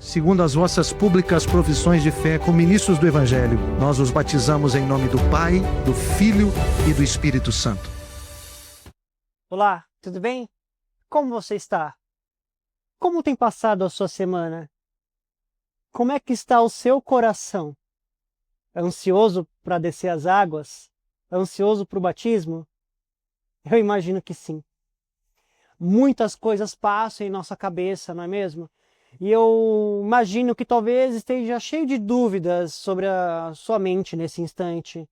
segundo as vossas públicas profissões de fé como ministros do Evangelho, nós os batizamos em nome do Pai, do Filho e do Espírito Santo. Olá, tudo bem? Como você está? Como tem passado a sua semana? Como é que está o seu coração? Ansioso para descer as águas? Ansioso para o batismo? Eu imagino que sim. Muitas coisas passam em nossa cabeça, não é mesmo? E eu imagino que talvez esteja cheio de dúvidas sobre a sua mente nesse instante.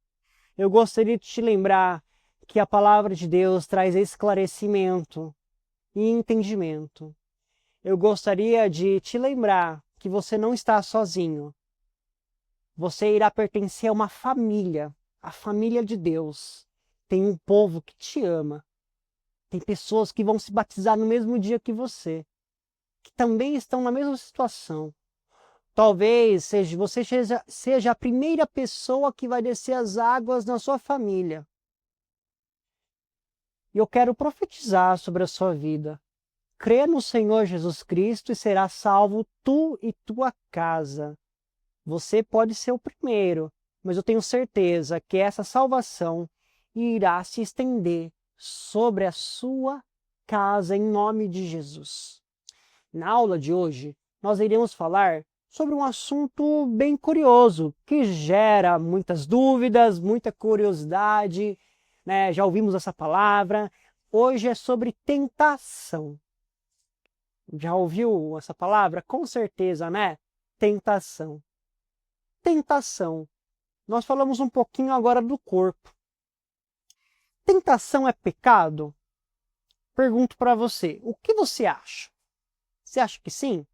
Eu gostaria de te lembrar que a palavra de Deus traz esclarecimento e entendimento. Eu gostaria de te lembrar que você não está sozinho. Você irá pertencer a uma família, a família de Deus. Tem um povo que te ama. Tem pessoas que vão se batizar no mesmo dia que você, que também estão na mesma situação. Talvez você seja a primeira pessoa que vai descer as águas na sua família. E eu quero profetizar sobre a sua vida. Crê no Senhor Jesus Cristo e será salvo tu e tua casa. Você pode ser o primeiro, mas eu tenho certeza que essa salvação irá se estender sobre a sua casa em nome de Jesus. Na aula de hoje, nós iremos falar sobre um assunto bem curioso, que gera muitas dúvidas, muita curiosidade, né? Já ouvimos essa palavra. Hoje é sobre tentação. Já ouviu essa palavra? Com certeza, né? Tentação. Tentação. Nós falamos um pouquinho agora do corpo. Tentação é pecado? Pergunto para você, o que você acha? Você acha que sim?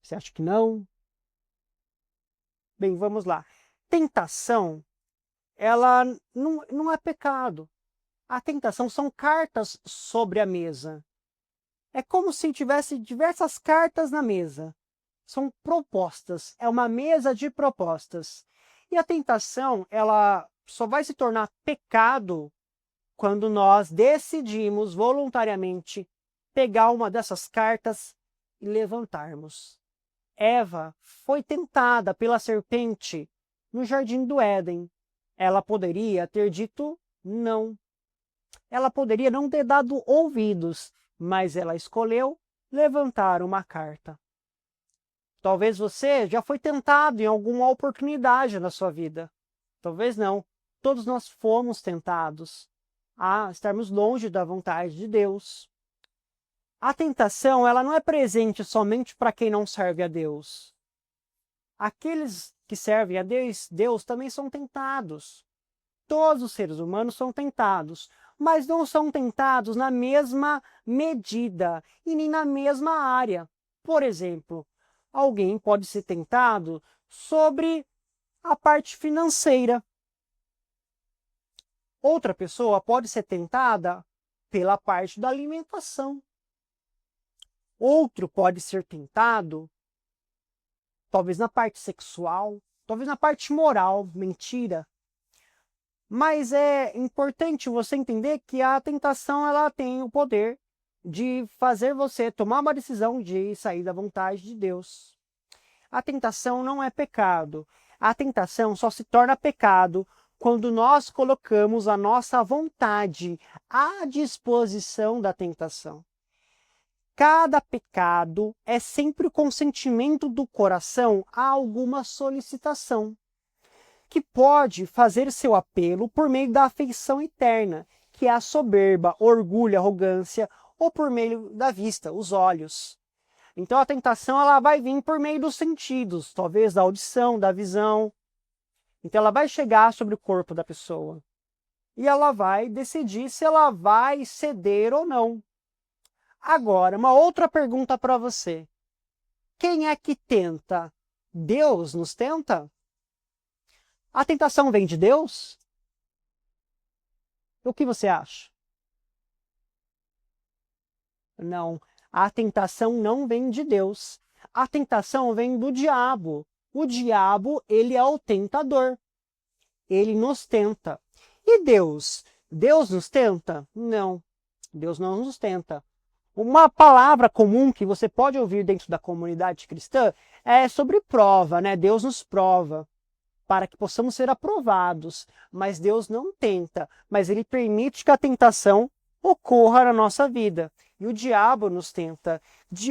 Você acha que não? Bem, vamos lá. Tentação, ela não é pecado. A tentação são cartas sobre a mesa. É como se tivesse diversas cartas na mesa. São propostas, é uma mesa de propostas. E a tentação, ela só vai se tornar pecado quando nós decidimos voluntariamente pegar uma dessas cartas e levantarmos. Eva foi tentada pela serpente no jardim do Éden. Ela poderia ter dito não. Ela poderia não ter dado ouvidos, mas ela escolheu levantar uma carta. Talvez você já foi tentado em alguma oportunidade na sua vida. Talvez não. Todos nós fomos tentados a estarmos longe da vontade de Deus. A tentação, ela não é presente somente para quem não serve a Deus. Aqueles que servem a Deus também são tentados. Todos os seres humanos são tentados, mas não são tentados na mesma medida e nem na mesma área. Por exemplo, alguém pode ser tentado sobre a parte financeira. Outra pessoa pode ser tentada pela parte da alimentação. Outro pode ser tentado, talvez na parte sexual, talvez na parte moral, mentira. Mas é importante você entender que a tentação ela tem o poder de fazer você tomar uma decisão de sair da vontade de Deus. A tentação não é pecado. A tentação só se torna pecado quando nós colocamos a nossa vontade à disposição da tentação. Cada pecado é sempre o consentimento do coração a alguma solicitação, que pode fazer seu apelo por meio da afeição eterna, que é a soberba, orgulho, arrogância, ou por meio da vista, os olhos. Então a tentação ela vai vir por meio dos sentidos, talvez da audição, da visão. Então ela vai chegar sobre o corpo da pessoa. E ela vai decidir se ela vai ceder ou não. Agora, uma outra pergunta para você. Quem é que tenta? Deus nos tenta? A tentação vem de Deus? O que você acha? Não, a tentação não vem de Deus. A tentação vem do diabo. O diabo, ele é o tentador. Ele nos tenta. E Deus? Deus nos tenta? Não, Deus não nos tenta. Uma palavra comum que você pode ouvir dentro da comunidade cristã é sobre prova, né? Deus nos prova para que possamos ser aprovados, mas Deus não tenta, mas Ele permite que a tentação ocorra na nossa vida. E o diabo nos tenta.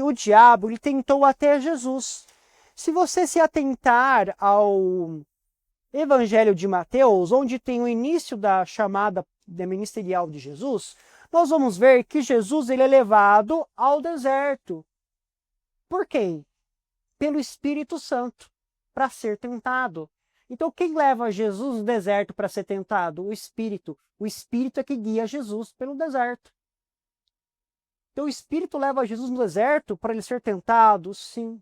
O diabo, ele tentou até Jesus. Se você se atentar ao Evangelho de Mateus, onde tem o início da chamada ministerial de Jesus, nós vamos ver que Jesus ele é levado ao deserto. Por quem? Pelo Espírito Santo, para ser tentado. Então, quem leva Jesus no deserto para ser tentado? O Espírito. O Espírito é que guia Jesus pelo deserto. Então, o Espírito leva Jesus no deserto para ele ser tentado? Sim.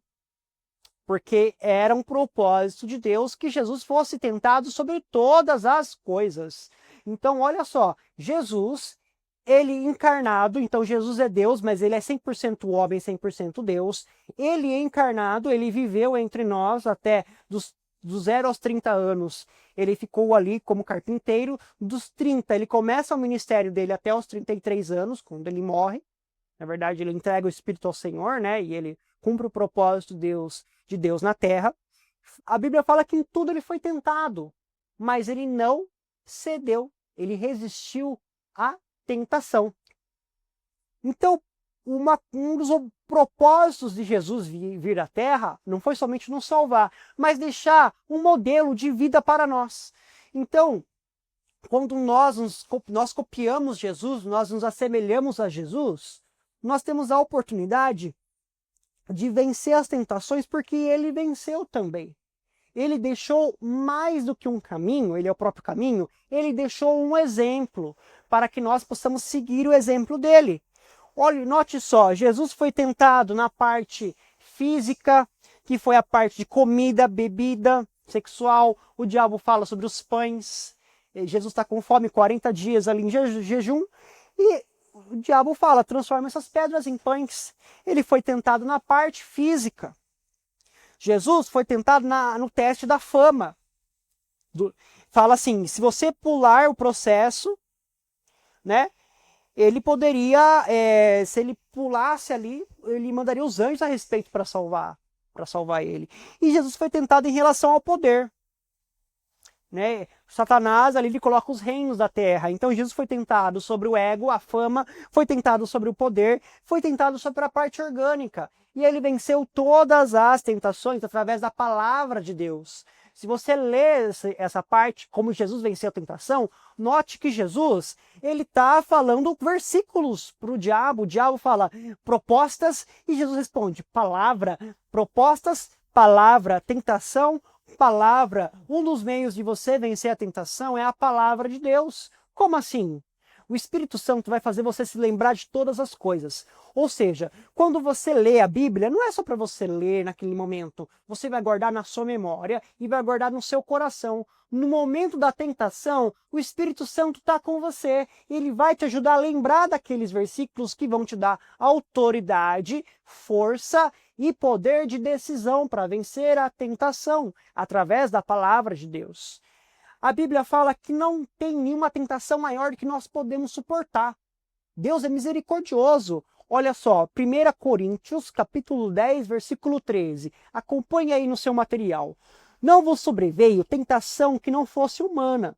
Porque era um propósito de Deus que Jesus fosse tentado sobre todas as coisas. Então, olha só, Jesus, ele encarnado, então Jesus é Deus, mas ele é 100% homem, 100% Deus. Ele encarnado, ele viveu entre nós até dos 0 aos 30 anos. Ele ficou ali como carpinteiro. Dos 30, ele começa o ministério dele até os 33 anos, quando ele morre. Na verdade, ele entrega o Espírito ao Senhor, né? E ele cumpre o propósito de Deus na terra. A Bíblia fala que em tudo ele foi tentado, mas ele não cedeu. Ele resistiu à tentação. Então, um dos propósitos de Jesus vir à Terra não foi somente nos salvar, mas deixar um modelo de vida para nós. Então, quando nós copiamos Jesus, nós nos assemelhamos a Jesus, nós temos a oportunidade de vencer as tentações, porque ele venceu também. Ele deixou mais do que um caminho, ele é o próprio caminho, ele deixou um exemplo para que nós possamos seguir o exemplo dele. Olha, note só, Jesus foi tentado na parte física, que foi a parte de comida, bebida, sexual. O diabo fala sobre os pães. Jesus está com fome, 40 dias ali em jejum, e o diabo fala, transforma essas pedras em pães. Ele foi tentado na parte física. Jesus foi tentado no teste da fama. Fala assim, se você pular o processo, né? Ele poderia, se ele pulasse ali, ele mandaria os anjos a respeito para salvar ele. E Jesus foi tentado em relação ao poder. Né? Satanás ali ele coloca os reinos da terra. Então Jesus foi tentado sobre o ego, a fama, foi tentado sobre o poder, foi tentado sobre a parte orgânica. E ele venceu todas as tentações através da palavra de Deus. Se você ler essa parte, como Jesus venceu a tentação, note que Jesus ele está falando versículos para o diabo. O diabo fala propostas e Jesus responde palavra, propostas, palavra, tentação, palavra. Um dos meios de você vencer a tentação é a palavra de Deus. Como assim? O Espírito Santo vai fazer você se lembrar de todas as coisas. Ou seja, quando você lê a Bíblia, não é só para você ler naquele momento. Você vai guardar na sua memória e vai guardar no seu coração. No momento da tentação, o Espírito Santo está com você. Ele vai te ajudar a lembrar daqueles versículos que vão te dar autoridade, força e poder de decisão para vencer a tentação através da palavra de Deus. A Bíblia fala que não tem nenhuma tentação maior do que nós podemos suportar. Deus é misericordioso. Olha só, 1 Coríntios, capítulo 10, versículo 13. Acompanhe aí no seu material. Não vos sobreveio tentação que não fosse humana,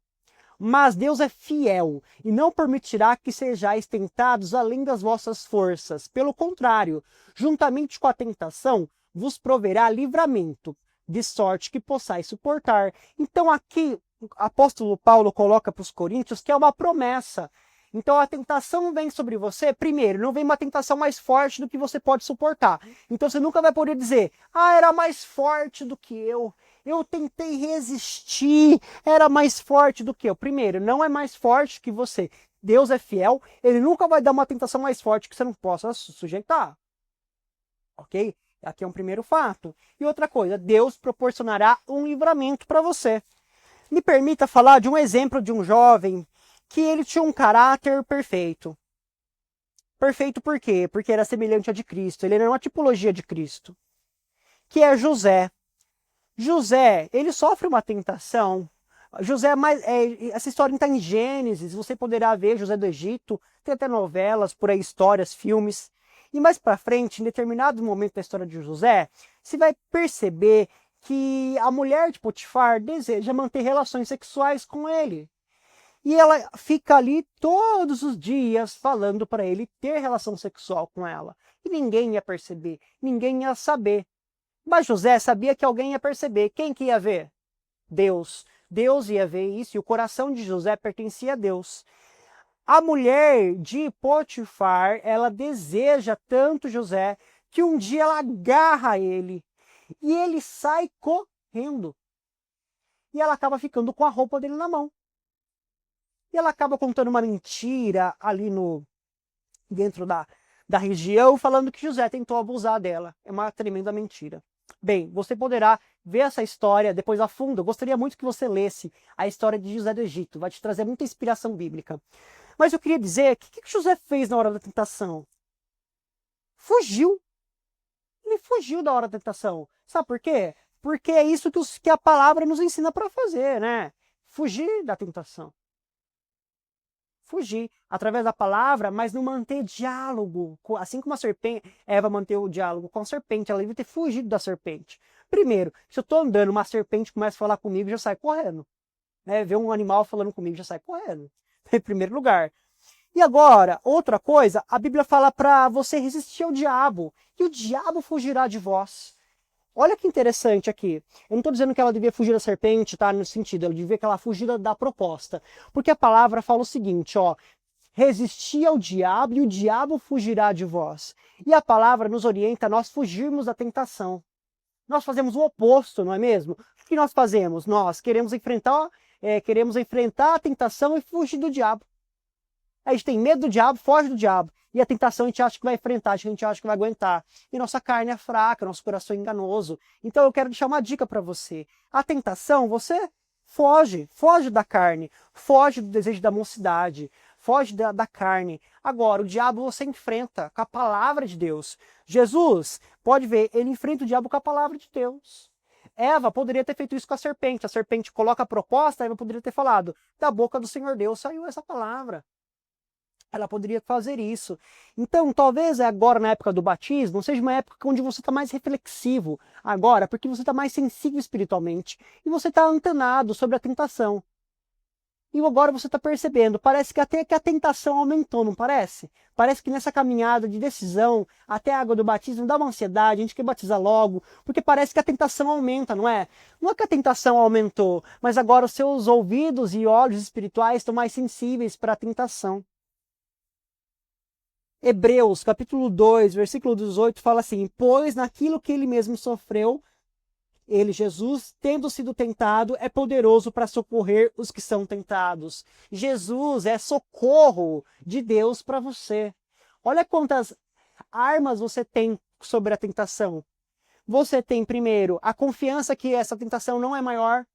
mas Deus é fiel e não permitirá que sejais tentados além das vossas forças. Pelo contrário, juntamente com a tentação, vos proverá livramento, de sorte que possais suportar. Então aqui, o apóstolo Paulo coloca para os coríntios que é uma promessa. Então a tentação vem sobre você, primeiro, não vem uma tentação mais forte do que você pode suportar. Então você nunca vai poder dizer, era mais forte do que eu tentei resistir, era mais forte do que eu. Primeiro, não é mais forte que você. Deus é fiel, ele nunca vai dar uma tentação mais forte que você não possa sujeitar. Ok? Aqui é um primeiro fato. E outra coisa, Deus proporcionará um livramento para você. Me permita falar de um exemplo de um jovem que ele tinha um caráter perfeito. Perfeito por quê? Porque era semelhante a de Cristo. Ele era uma tipologia de Cristo. Que é José. José, ele sofre uma tentação. José essa história está em Gênesis. Você poderá ver José do Egito. Tem até novelas, por aí, histórias, filmes. E mais para frente, em determinado momento da história de José, você vai perceber que a mulher de Potifar deseja manter relações sexuais com ele. E ela fica ali todos os dias falando para ele ter relação sexual com ela. E ninguém ia perceber, ninguém ia saber. Mas José sabia que alguém ia perceber. Quem que ia ver? Deus. Deus ia ver isso e o coração de José pertencia a Deus. A mulher de Potifar, ela deseja tanto José que um dia ela agarra ele e ele sai correndo. E ela acaba ficando com a roupa dele na mão. E ela acaba contando uma mentira ali dentro da região, falando que José tentou abusar dela. É uma tremenda mentira. Bem, você poderá ver essa história depois a fundo. Eu gostaria muito que você lesse a história de José do Egito. Vai te trazer muita inspiração bíblica. Mas eu queria dizer, o que José fez na hora da tentação? Fugiu. Ele fugiu da hora da tentação. Sabe por quê? Porque é isso que a palavra nos ensina para fazer, né? Fugir da tentação. Fugir através da palavra, mas não manter diálogo. Assim como a serpente, Eva manteve o diálogo com a serpente, ela devia ter fugido da serpente. Primeiro, se eu estou andando, uma serpente começa a falar comigo, já sai correndo. Né? Ver um animal falando comigo, já sai correndo. Em primeiro lugar. E agora, outra coisa, a Bíblia fala para você resistir ao diabo, e o diabo fugirá de vós. Olha que interessante aqui. Eu não estou dizendo que ela devia fugir da serpente, tá? No sentido, ela devia que ela fugir da proposta. Porque a palavra fala o seguinte, ó. Resistir ao diabo e o diabo fugirá de vós. E a palavra nos orienta a nós fugirmos da tentação. Nós fazemos o oposto, não é mesmo? O que nós fazemos? Nós queremos enfrentar a tentação e fugir do diabo. A gente tem medo do diabo, foge do diabo. E a tentação a gente acha que vai enfrentar, a gente acha que vai aguentar. E nossa carne é fraca, nosso coração é enganoso. Então eu quero deixar uma dica para você. A tentação, você foge da carne, foge do desejo da mocidade, foge da carne. Agora, o diabo você enfrenta com a palavra de Deus. Jesus, pode ver, ele enfrenta o diabo com a palavra de Deus. Eva poderia ter feito isso com a serpente coloca a proposta, Eva poderia ter falado, da boca do Senhor Deus saiu essa palavra. Ela poderia fazer isso. Então, talvez agora, na época do batismo, seja uma época onde você está mais reflexivo. Agora, porque você está mais sensível espiritualmente. E você está antenado sobre a tentação. E agora você está percebendo, parece que até que a tentação aumentou, não parece? Parece que nessa caminhada de decisão, até a água do batismo, dá uma ansiedade, a gente quer batizar logo, porque parece que a tentação aumenta, não é? Não é que a tentação aumentou, mas agora os seus ouvidos e olhos espirituais estão mais sensíveis para a tentação. Hebreus, capítulo 2, versículo 18, fala assim, pois naquilo que ele mesmo sofreu, ele, Jesus, tendo sido tentado, é poderoso para socorrer os que são tentados. Jesus é socorro de Deus para você. Olha quantas armas você tem sobre a tentação. Você tem, primeiro, a confiança que essa tentação não é maior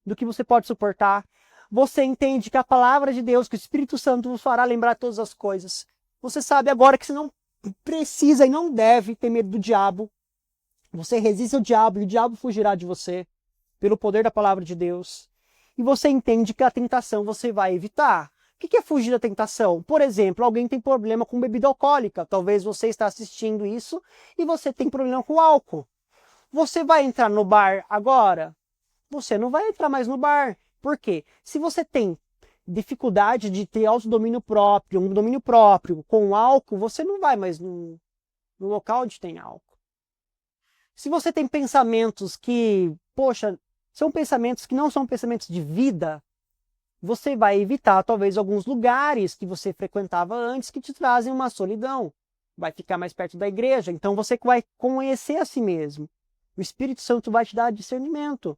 do que você pode suportar. Você entende que a palavra de Deus, que o Espírito Santo vos fará lembrar todas as coisas. Você sabe agora que você não precisa e não deve ter medo do diabo. Você resiste ao diabo e o diabo fugirá de você pelo poder da palavra de Deus. E você entende que a tentação você vai evitar. O que é fugir da tentação? Por exemplo, alguém tem problema com bebida alcoólica. Talvez você está assistindo isso e você tem problema com álcool. Você vai entrar no bar agora? Você não vai entrar mais no bar. Por quê? Se você tem dificuldade de ter autodomínio próprio, um domínio próprio com álcool, você não vai mais no local onde tem álcool. Se você tem pensamentos que, poxa, são pensamentos que não são pensamentos de vida, você vai evitar talvez alguns lugares que você frequentava antes que te trazem uma solidão. Vai ficar mais perto da igreja, então você vai conhecer a si mesmo. O Espírito Santo vai te dar discernimento.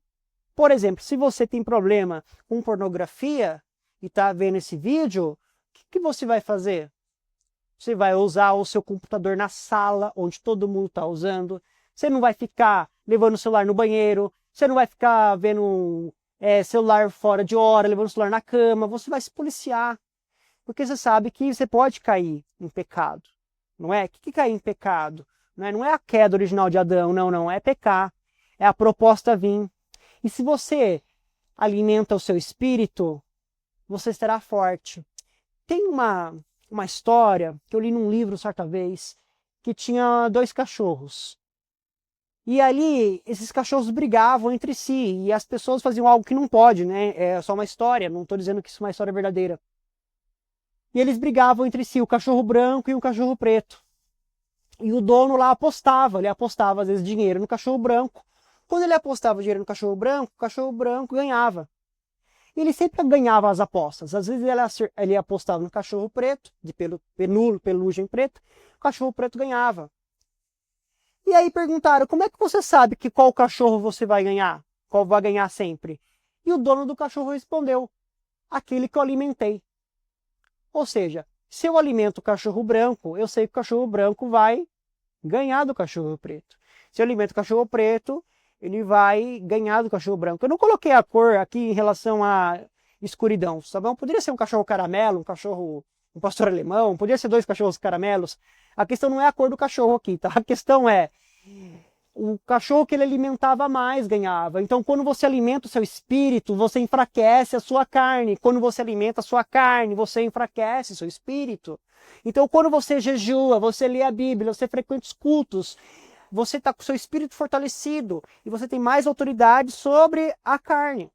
Por exemplo, se você tem problema com pornografia, e está vendo esse vídeo, o que você vai fazer? Você vai usar o seu computador na sala, onde todo mundo está usando. Você não vai ficar levando o celular no banheiro. Você não vai ficar vendo celular fora de hora, levando o celular na cama. Você vai se policiar. Porque você sabe que você pode cair em pecado. Não é? O que é cair em pecado? Não é a queda original de Adão, não. É pecar. É a proposta vir. E se você alimenta o seu espírito, você será forte. Tem uma história que eu li num livro certa vez, que tinha 2 cachorros. E ali, esses cachorros brigavam entre si, e as pessoas faziam algo que não pode, né? É só uma história, não estou dizendo que isso é uma história verdadeira. E eles brigavam entre si, o cachorro branco e o cachorro preto. E o dono lá apostava, ele apostava às vezes dinheiro no cachorro branco. Quando ele apostava dinheiro no cachorro branco ganhava. E ele sempre ganhava as apostas. Às vezes ele apostava no cachorro preto, de pelugem preta, o cachorro preto ganhava. E aí perguntaram, como é que você sabe que qual cachorro você vai ganhar? Qual vai ganhar sempre? E o dono do cachorro respondeu, aquele que eu alimentei. Ou seja, se eu alimento o cachorro branco, eu sei que o cachorro branco vai ganhar do cachorro preto. Se eu alimento o cachorro preto, ele vai ganhar do cachorro branco. Eu não coloquei a cor aqui em relação à escuridão, sabe? Poderia ser um cachorro caramelo, um pastor alemão, poderia ser 2 cachorros caramelos. A questão não é a cor do cachorro aqui, tá? A questão é o cachorro que ele alimentava mais ganhava. Então, quando você alimenta o seu espírito, você enfraquece a sua carne. Quando você alimenta a sua carne, você enfraquece o seu espírito. Então, quando você jejua, você lê a Bíblia, você frequenta os cultos, você está com o seu espírito fortalecido e você tem mais autoridade sobre a carne.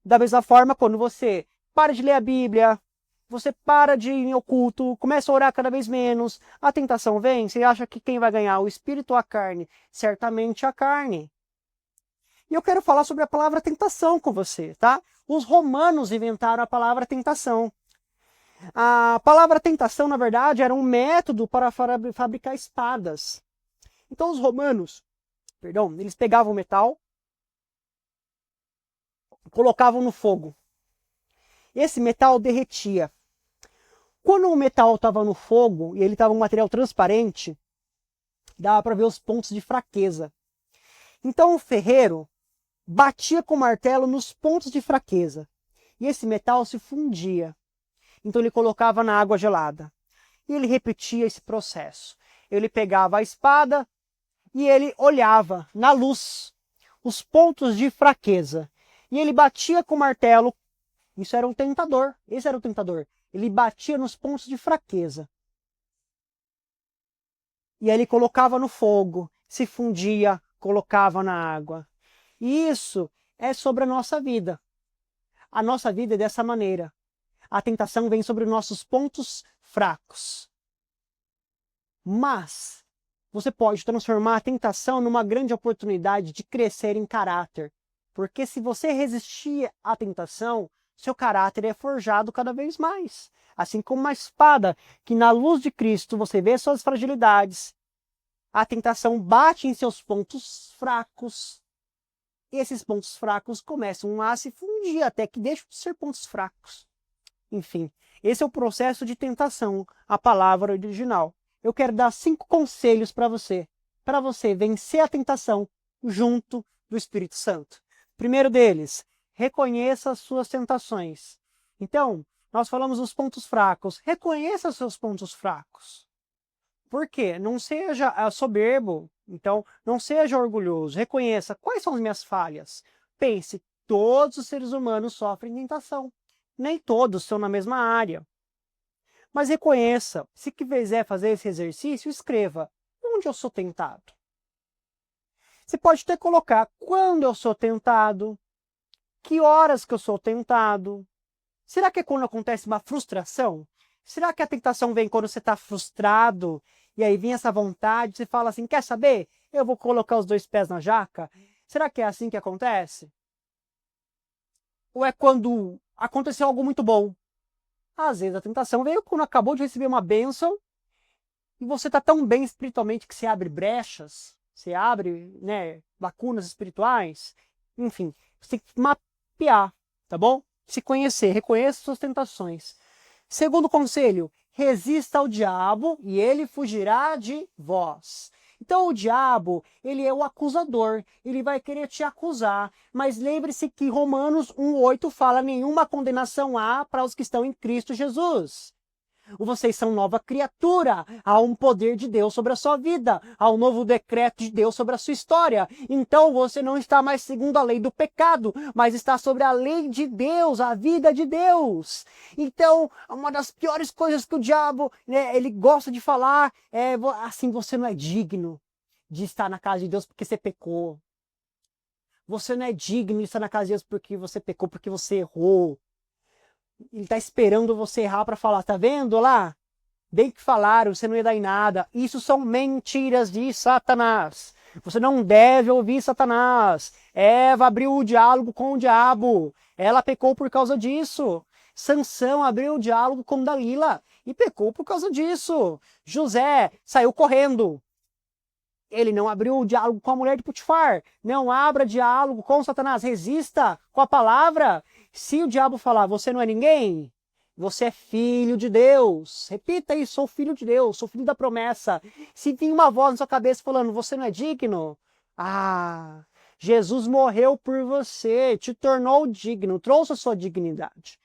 Da mesma forma, quando você para de ler a Bíblia, você para de ir ao culto, começa a orar cada vez menos, a tentação vem, você acha que quem vai ganhar, o espírito ou a carne? Certamente a carne. E eu quero falar sobre a palavra tentação com você, tá? Os romanos inventaram a palavra tentação. A palavra tentação, na verdade, era um método para fabricar espadas. Então os romanos, eles pegavam metal, colocavam no fogo. Esse metal derretia. Quando o metal estava no fogo e ele estava um material transparente, dava para ver os pontos de fraqueza. Então o ferreiro batia com o martelo nos pontos de fraqueza e esse metal se fundia. Então ele colocava na água gelada e ele repetia esse processo. Ele pegava a espada e ele olhava na luz os pontos de fraqueza e ele batia com o martelo. Isso era um tentador. Esse era o tentador. Ele batia nos pontos de fraqueza. E aí ele colocava no fogo, se fundia, colocava na água. E isso é sobre a nossa vida. A nossa vida é dessa maneira. A tentação vem sobre os nossos pontos fracos. Mas você pode transformar a tentação numa grande oportunidade de crescer em caráter. Porque se você resistir à tentação, seu caráter é forjado cada vez mais. Assim como uma espada, que na luz de Cristo você vê suas fragilidades, a tentação bate em seus pontos fracos. E esses pontos fracos começam a se fundir até que deixam de ser pontos fracos. Enfim, esse é o processo de tentação, a palavra original. Eu quero dar 5 conselhos para você vencer a tentação junto do Espírito Santo. Primeiro deles, reconheça as suas tentações. Então, nós falamos dos pontos fracos. Reconheça os seus pontos fracos. Por quê? Não seja soberbo. Então, não seja orgulhoso. Reconheça quais são as minhas falhas. Pense, todos os seres humanos sofrem tentação. Nem todos estão na mesma área. Mas reconheça. Se quiser fazer esse exercício, escreva. Onde eu sou tentado? Você pode até colocar quando eu sou tentado. Que horas que eu sou tentado? Será que é quando acontece uma frustração? Será que a tentação vem quando você está frustrado? E aí vem essa vontade, você fala assim, quer saber? Eu vou colocar os 2 pés na jaca? Será que é assim que acontece? Ou é quando aconteceu algo muito bom? Às vezes a tentação veio quando acabou de receber uma bênção e você está tão bem espiritualmente que você abre brechas, você abre, lacunas espirituais. Enfim, você tem que mapear, tá bom? Se conhecer, reconheça suas tentações. Segundo conselho, resista ao diabo e ele fugirá de vós. Então o diabo, ele é o acusador, ele vai querer te acusar, mas lembre-se que Romanos 1,8 fala nenhuma condenação há para os que estão em Cristo Jesus. Vocês são nova criatura. Há um poder de Deus sobre a sua vida. Há um novo decreto de Deus sobre a sua história. Então você não está mais segundo a lei do pecado, mas está sobre a lei de Deus, a vida de Deus. Então, uma das piores coisas que o diabo, né, ele gosta de falar é assim, você não é digno de estar na casa de Deus porque você pecou. Você não é digno de estar na casa de Deus porque você pecou, porque você errou. Ele está esperando você errar para falar, tá vendo lá? Bem que falaram, você não ia dar em nada. Isso são mentiras de Satanás. Você não deve ouvir Satanás. Eva abriu o diálogo com o diabo. Ela pecou por causa disso. Sansão abriu o diálogo com Dalila e pecou por causa disso. José saiu correndo. Ele não abriu o diálogo com a mulher de Potifar. Não abra diálogo com Satanás. Resista com a palavra. Se o diabo falar, você não é ninguém, você é filho de Deus. Repita isso, sou filho de Deus, sou filho da promessa. Se tem uma voz na sua cabeça falando, você não é digno, Jesus morreu por você, te tornou digno, trouxe a sua dignidade.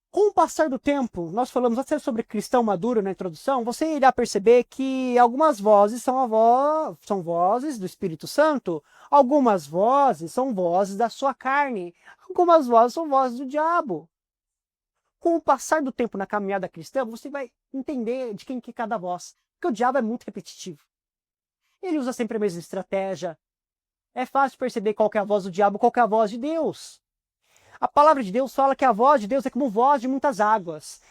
Com o passar do tempo, nós falamos até sobre cristão maduro na introdução, você irá perceber que algumas vozes são vozes do Espírito Santo, algumas vozes são vozes da sua carne, algumas vozes são vozes do diabo. Com o passar do tempo na caminhada cristã, você vai entender de quem que é cada voz, porque o diabo é muito repetitivo. Ele usa sempre a mesma estratégia. É fácil perceber qual que é a voz do diabo, qual que é a voz de Deus. A palavra de Deus fala que a voz de Deus é como voz de muitas águas.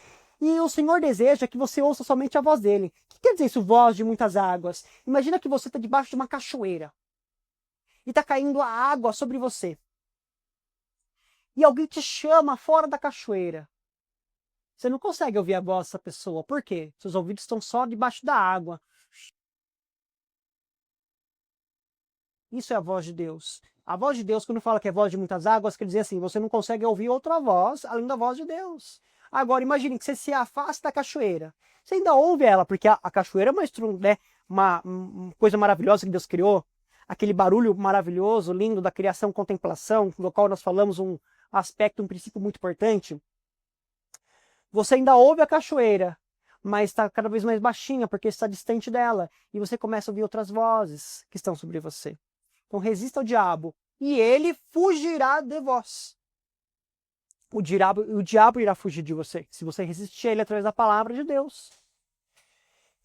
E o Senhor deseja que você ouça somente a voz dele. O que quer dizer isso, voz de muitas águas? Imagina que você está debaixo de uma cachoeira. E está caindo a água sobre você. E alguém te chama fora da cachoeira. Você não consegue ouvir a voz dessa pessoa. Por quê? Seus ouvidos estão só debaixo da água. Isso é a voz de Deus. A voz de Deus, quando fala que é voz de muitas águas, quer dizer assim, você não consegue ouvir outra voz além da voz de Deus. Agora, imagine que você se afasta da cachoeira. Você ainda ouve ela, porque a cachoeira é uma coisa maravilhosa que Deus criou. Aquele barulho maravilhoso, lindo da criação, contemplação, no qual nós falamos um aspecto, um princípio muito importante. Você ainda ouve a cachoeira, mas está cada vez mais baixinha, porque está distante dela. E você começa a ouvir outras vozes que estão sobre você. Então resista ao diabo, e ele fugirá de vós. O diabo irá fugir de você, se você resistir a ele através da palavra de Deus.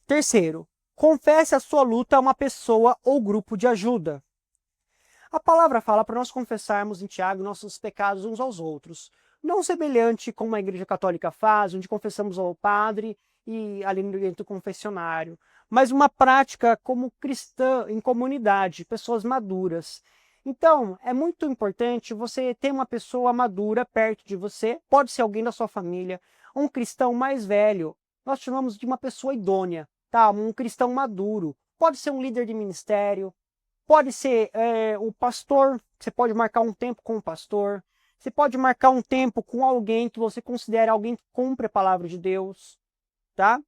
Terceiro, confesse a sua luta a uma pessoa ou grupo de ajuda. A palavra fala para nós confessarmos em Tiago nossos pecados uns aos outros. Não semelhante como a Igreja Católica faz, onde confessamos ao padre e ali dentro do confessionário, mas uma prática como cristã, em comunidade, pessoas maduras. Então, é muito importante você ter uma pessoa madura perto de você, pode ser alguém da sua família, um cristão mais velho, nós chamamos de uma pessoa idônea, tá? Um cristão maduro, pode ser um líder de ministério, pode ser o pastor, você pode marcar um tempo com o pastor, você pode marcar um tempo com alguém que você considera alguém que cumpre a palavra de Deus, tá?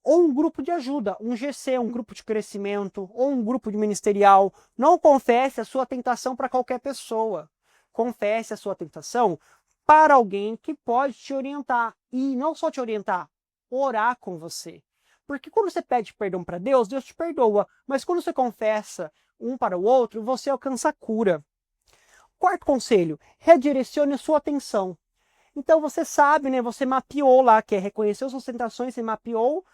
Ou um grupo de ajuda, um GC, um grupo de crescimento, ou um grupo de ministerial. Não confesse a sua tentação para qualquer pessoa. Confesse a sua tentação para alguém que pode te orientar. E não só te orientar, orar com você. Porque quando você pede perdão para Deus, Deus te perdoa. Mas quando você confessa um para o outro, você alcança a cura. Quarto conselho, redirecione a sua atenção. Então você sabe, né? Você mapeou lá, que é reconhecer suas tentações, você mapeou.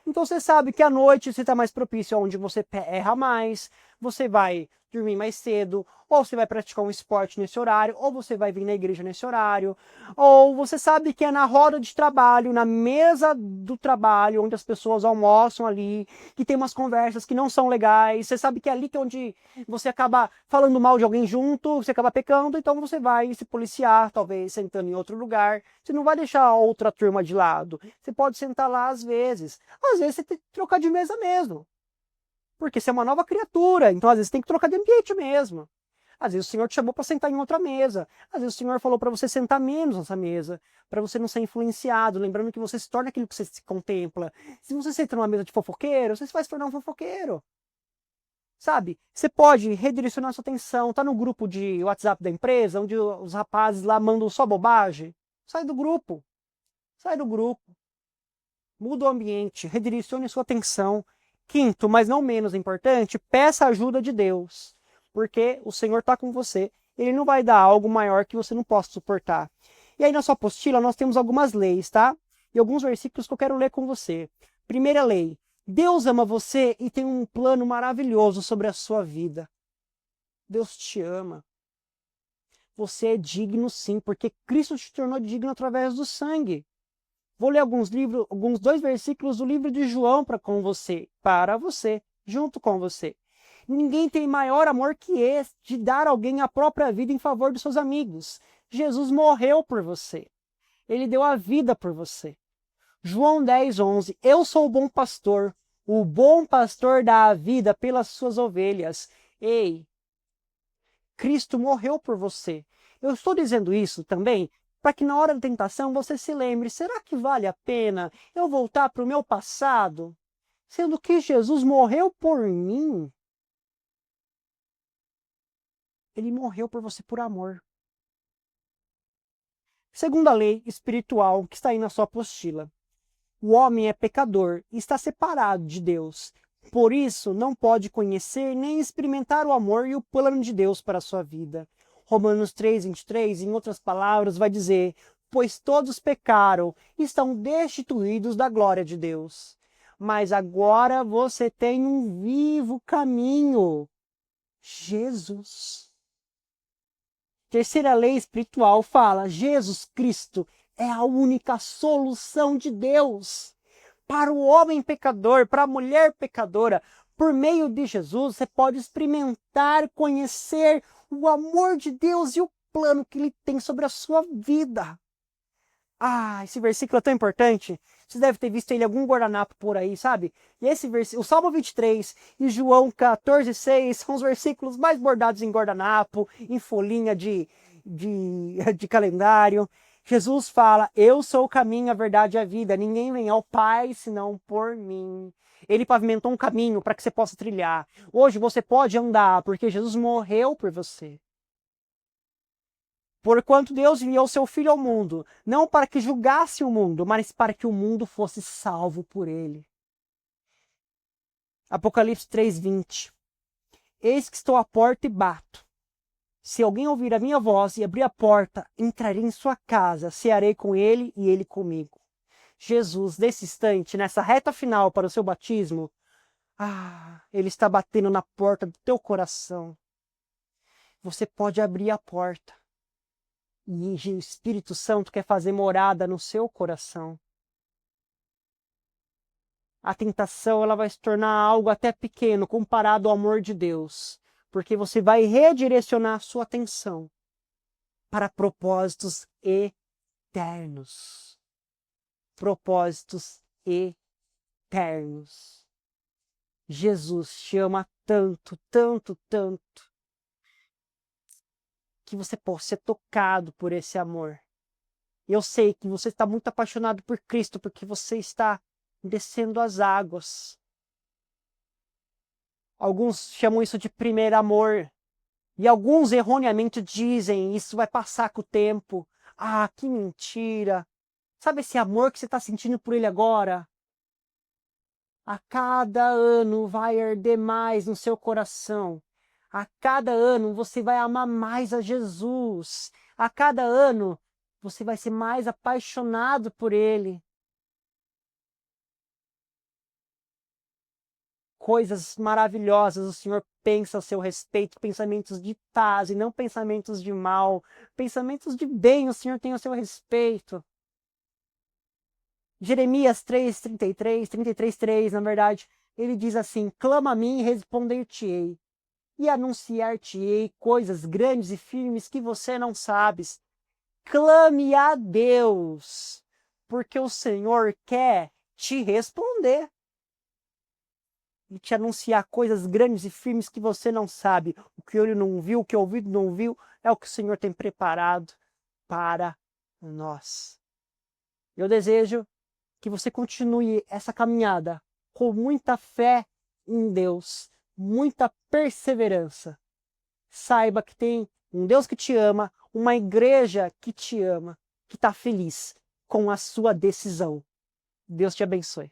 Então você sabe que à noite você está mais propício onde você erra mais, você vai dormir mais cedo, ou você vai praticar um esporte nesse horário, ou você vai vir na igreja nesse horário, ou você sabe que é na roda de trabalho, na mesa do trabalho, onde as pessoas almoçam ali, que tem umas conversas que não são legais, você sabe que é ali que é onde você acaba falando mal de alguém junto, você acaba pecando, então você vai se policiar, talvez sentando em outro lugar, você não vai deixar a outra turma de lado, você pode sentar lá às vezes você tem que trocar de mesa mesmo. Porque você é uma nova criatura, então às vezes tem que trocar de ambiente mesmo. Às vezes o Senhor te chamou para sentar em outra mesa. Às vezes o Senhor falou para você sentar menos nessa mesa, para você não ser influenciado, lembrando que você se torna aquilo que você se contempla. Se você senta numa mesa de fofoqueiro, você vai se tornar um fofoqueiro. Sabe? Você pode redirecionar sua atenção, tá no grupo de WhatsApp da empresa, onde os rapazes lá mandam só bobagem. Sai do grupo. sai do grupo, muda o ambiente, redirecione sua atenção. Quinto, mas não menos importante, peça a ajuda de Deus, porque o Senhor está com você. Ele não vai dar algo maior que você não possa suportar. E aí na sua apostila nós temos algumas leis, tá? E alguns versículos que eu quero ler com você. Primeira lei, Deus ama você e tem um plano maravilhoso sobre a sua vida. Deus te ama. Você é digno sim, porque Cristo te tornou digno através do sangue. Vou ler alguns dois versículos do livro de João para você, junto com você. Ninguém tem maior amor que esse, de dar alguém a própria vida em favor dos seus amigos. Jesus morreu por você. Ele deu a vida por você. João 10:11. Eu sou o bom pastor. O bom pastor dá a vida pelas suas ovelhas. Ei, Cristo morreu por você. Eu estou dizendo isso também para que na hora da tentação você se lembre, será que vale a pena eu voltar para o meu passado? Sendo que Jesus morreu por mim. Ele morreu por você por amor. Segunda lei espiritual que está aí na sua apostila. O homem é pecador e está separado de Deus. Por isso, não pode conhecer nem experimentar o amor e o plano de Deus para a sua vida. Romanos 3:23, em outras palavras, vai dizer: pois todos pecaram e estão destituídos da glória de Deus. Mas agora você tem um vivo caminho: Jesus. Terceira lei espiritual fala: Jesus Cristo é a única solução de Deus para o homem pecador, para a mulher pecadora. Por meio de Jesus, você pode experimentar, conhecer o amor de Deus e o plano que Ele tem sobre a sua vida. Ah, esse versículo é tão importante. Você deve ter visto ele em algum guardanapo por aí, sabe? E esse versículo, o Salmo 23 e João 14:6 são os versículos mais bordados em guardanapo, em folhinha de calendário. Jesus fala: eu sou o caminho, a verdade e a vida. Ninguém vem ao Pai senão por mim. Ele pavimentou um caminho para que você possa trilhar. Hoje você pode andar, porque Jesus morreu por você. Porquanto Deus enviou seu Filho ao mundo, não para que julgasse o mundo, mas para que o mundo fosse salvo por ele. Apocalipse 3:20. Eis que estou à porta e bato. Se alguém ouvir a minha voz e abrir a porta, entrarei em sua casa, cearei com ele e ele comigo. Jesus, nesse instante, nessa reta final para o seu batismo, ele está batendo na porta do teu coração. Você pode abrir a porta. E o Espírito Santo quer fazer morada no seu coração. A tentação ela vai se tornar algo até pequeno comparado ao amor de Deus, porque você vai redirecionar a sua atenção para propósitos eternos. Propósitos eternos. Jesus te ama tanto, tanto, tanto, que você possa ser tocado por esse amor. Eu sei que você está muito apaixonado por Cristo, porque você está descendo as águas. Alguns chamam isso de primeiro amor. E alguns erroneamente dizem, isso vai passar com o tempo. Que mentira. Sabe esse amor que você está sentindo por ele agora? A cada ano vai arder mais no seu coração. A cada ano você vai amar mais a Jesus. A cada ano você vai ser mais apaixonado por ele. Coisas maravilhosas o Senhor pensa a seu respeito, pensamentos de paz e não pensamentos de mal. Pensamentos de bem o Senhor tem a seu respeito. Jeremias 33:3, na verdade, ele diz assim: clama a mim e responder-te-ei, e anunciar-te-ei coisas grandes e firmes que você não sabes. Clame a Deus, porque o Senhor quer te responder e te anunciar coisas grandes e firmes que você não sabe. O que o olho não viu, o que o ouvido não viu, é o que o Senhor tem preparado para nós. Eu desejo que você continue essa caminhada com muita fé em Deus, muita perseverança. Saiba que tem um Deus que te ama, uma igreja que te ama, que está feliz com a sua decisão. Deus te abençoe.